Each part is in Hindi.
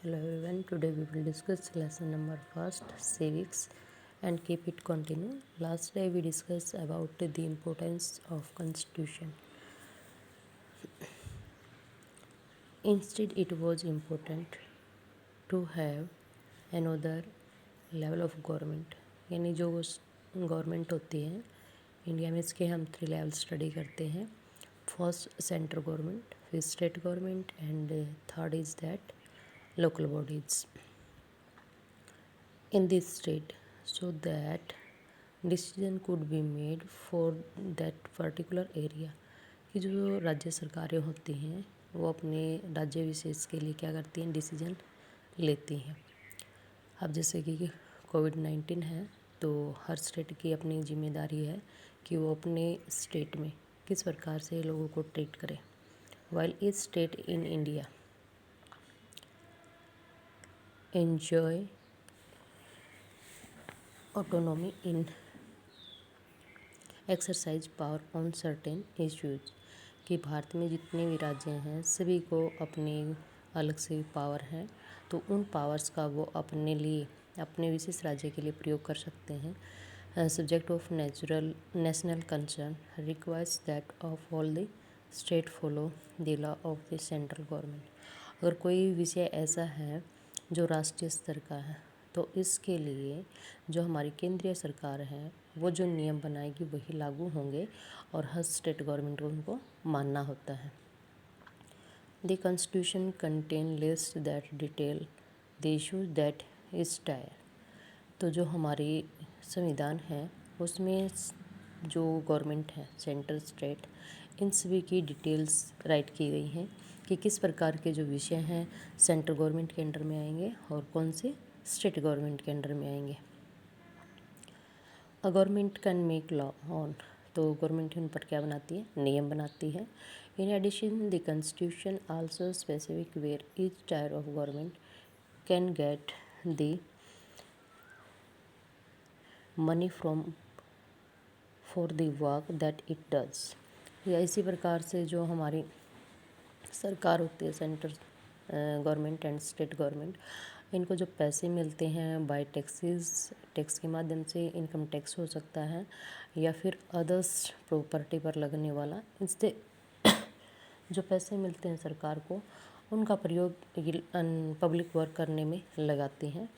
Hello everyone, today we will discuss lesson number first, civics, and keep it continue. Last day we discussed about the importance of constitution. Instead it was important to have another level of government, यानी जो गवर्नमेंट होती है इंडिया में, इसके हम 3 लेवल स्टडी करते हैं. फर्स्ट सेंट्रल गवर्नमेंट, फिर state government, and third is that local bodies in this state, so that decision could be made for that particular area. कि जो राज्य सरकारें होती हैं वो अपने राज्य विशेष के लिए क्या करती हैं, डिसीजन लेती हैं. अब जैसे कि कोविड-19 है तो हर स्टेट की अपनी जिम्मेदारी है कि वो अपने स्टेट में किस प्रकार से लोगों को ट्रीट करे. While each state in India enjoy autonomy in exercise power on certain issues, कि भारत में जितने भी राज्य हैं सभी को अपनी अलग से पावर है, तो उन पावर्स का वो अपने लिए, अपने विशेष राज्य के लिए प्रयोग कर सकते हैं. Subject of national concern requires that of all the state follow the law of the central government. अगर कोई विषय ऐसा है जो राष्ट्रीय स्तर का है तो इसके लिए जो हमारी केंद्रीय सरकार है वो जो नियम बनाएगी वही लागू होंगे और हर स्टेट गवर्नमेंट को उनको मानना होता है. The constitution contain list that detail the issues that is tyre. तो जो हमारी संविधान है उसमें जो गवर्नमेंट है, सेंट्रल, स्टेट, इन सभी की डिटेल्स राइट की गई हैं कि किस प्रकार के जो विषय हैं सेंट्रल गवर्नमेंट के अंडर में आएंगे और कौन से स्टेट गवर्नमेंट के अंडर में आएंगे. A government can make law on, तो गवर्नमेंट उन पर क्या बनाती है, नियम बनाती है. In addition the constitution also specific where each tier of government can get the money from for the work that it does. या इसी प्रकार से जो हमारी सरकार होती है, central government and state government, इनको जो पैसे मिलते हैं बाय टैक्सेस, टैक्स के माध्यम से इनकम टैक्स हो सकता है या फिर अदर्स प्रॉपर्टी पर लगने वाला, इससे जो पैसे मिलते हैं सरकार को उनका प्रयोग पब्लिक वर्क करने में लगाती हैं.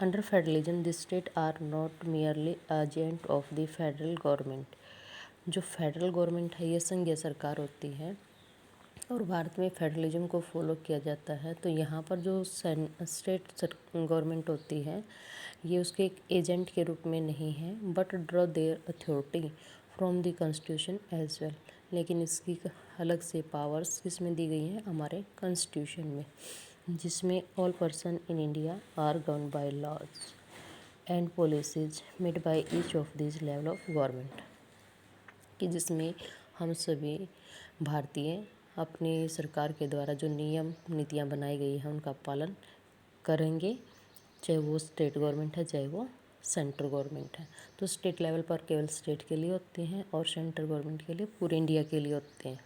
Under federalism the state are not merely agent of the federal government. जो फेडरल गवर्नमेंट है ये संघीय सरकार होती है और भारत में फेडरलिज्म को फॉलो किया जाता है. तो यहाँ पर जो स्टेट गवर्नमेंट होती है ये उसके एक एजेंट के रूप में नहीं है, but draw their authority from the constitution as well. लेकिन इसकी अलग से पावर्स किस में दी गई हैं, हमारे कॉन्स्टिट्यूशन में, जिसमें all person in India are govern by laws and policies made by each of this level of government. कि जिसमें हम सभी भारतीय अपनी सरकार के द्वारा जो नियम नीतियाँ बनाई गई हैं उनका पालन करेंगे, चाहे वो स्टेट गवर्नमेंट है चाहे वो सेंट्रल गवर्नमेंट है. तो स्टेट लेवल पर केवल स्टेट के लिए होते हैं और सेंट्रल गवर्नमेंट के लिए पूरे इंडिया के लिए होते हैं.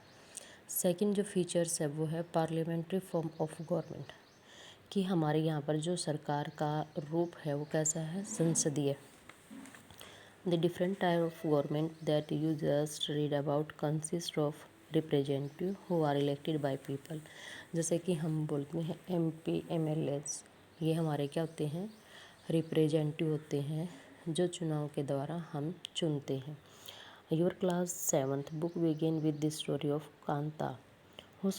सेकंड जो फीचर्स है वो है पार्लियामेंट्री फॉर्म ऑफ गवर्नमेंट, कि हमारे यहाँ पर जो सरकार का रूप है वो कैसा है, संसदीय. The different type of government that you just read about consist of representative who are elected by people. जैसे कि हम बोलते हैं MP MLAs, ये हमारे क्या होते हैं, रिप्रेजेंटेटिव होते हैं जो चुनाव के द्वारा हम चुनते हैं. Your class 7th book begin with the story of Kanta who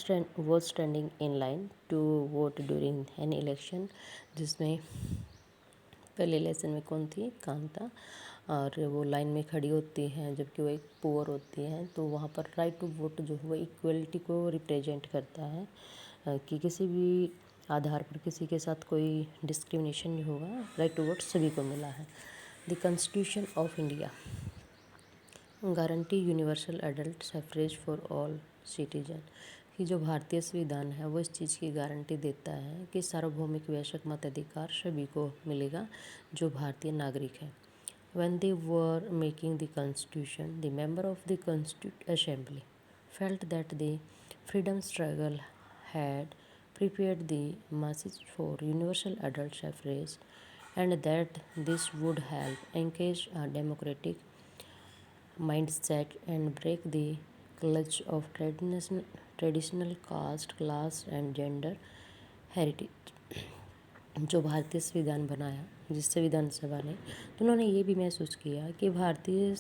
was standing in line to vote during an election. जिसमें पहले लेसन में कौन थी, कांता, और वो लाइन में खड़ी होती हैं जबकि वो एक पुअर होती हैं. तो वहाँ पर राइट टू वोट जो है वो इक्वलिटी को रिप्रेजेंट करता है, कि किसी भी आधार पर किसी के साथ कोई डिस्क्रिमिनेशन नहीं होगा, राइट टू वोट सभी को मिला है. The constitution of India guarantee universal adult suffrage for all citizen, कि जो भारतीय संविधान है वो इस चीज़ की गारंटी देता है कि सार्वभौमिक वयस्क मताधिकार सभी को मिलेगा जो भारतीय नागरिक है. When they were making the constitution, the member of the Constituent Assembly felt that the freedom struggle had prepared the masses for universal adult suffrage, and that this would help encourage a democratic mindset and break the clutch of traditional caste, class and gender heritage। जो भारतीय संविधान बनाया, जिससे विधानसभा ने, तो उन्होंने ये भी महसूस किया कि भारतीय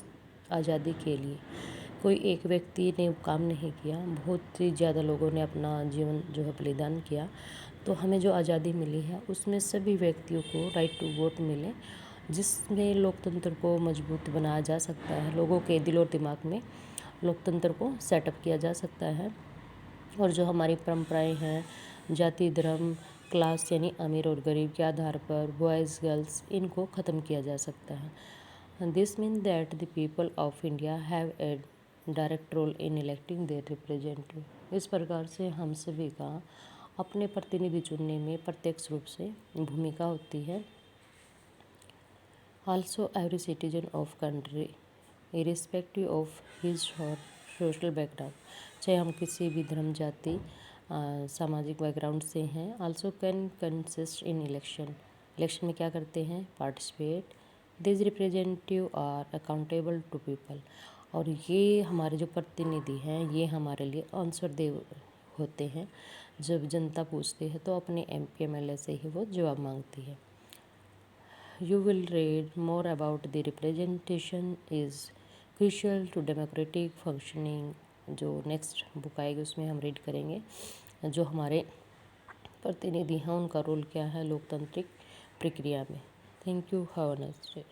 आज़ादी के लिए कोई एक व्यक्ति ने काम नहीं किया, बहुत ही ज़्यादा लोगों ने अपना जीवन जो है बलिदान किया। तो हमें जो आज़ादी मिली है उसमें सभी व्यक्तियों को राइट टू वोट मिले, जिसमें लोकतंत्र को मजबूत बनाया जा सकता है, लोगों के दिल और दिमाग में लोकतंत्र को सेटअप किया जा सकता है। और जो हमारी परंपराएं हैं, जाति धर्म क्लास यानी अमीर और गरीब के आधार पर बॉयज़ गर्ल्स, इनको ख़त्म किया जा सकता है। This mean that the people of India have a direct role in electing their representative. इस प्रकार से हम सभी का अपने प्रतिनिधि चुनने में प्रत्यक्ष रूप से भूमिका होती है। Also every citizen of country irrespective of his और सोशल बैकग्राउंड, चाहे हम किसी भी धर्म जाति सामाजिक बैकग्राउंड से हैं, also can consist in election में क्या करते हैं, participate. This representative are accountable to people, और ये हमारे जो प्रतिनिधि हैं ये हमारे लिए आंसर दे होते हैं। जब जनता पूछती है तो अपने MP MLA से ही वो जवाब मांगती है। You will read more about the representation is crucial to democratic functioning। जो नेक्स्ट बुक आएगी उसमें हम रीड करेंगे जो हमारे प्रतिनिधि हैं उनका रोल क्या है लोकतांत्रिक प्रक्रिया में। Thank you, have a nice day.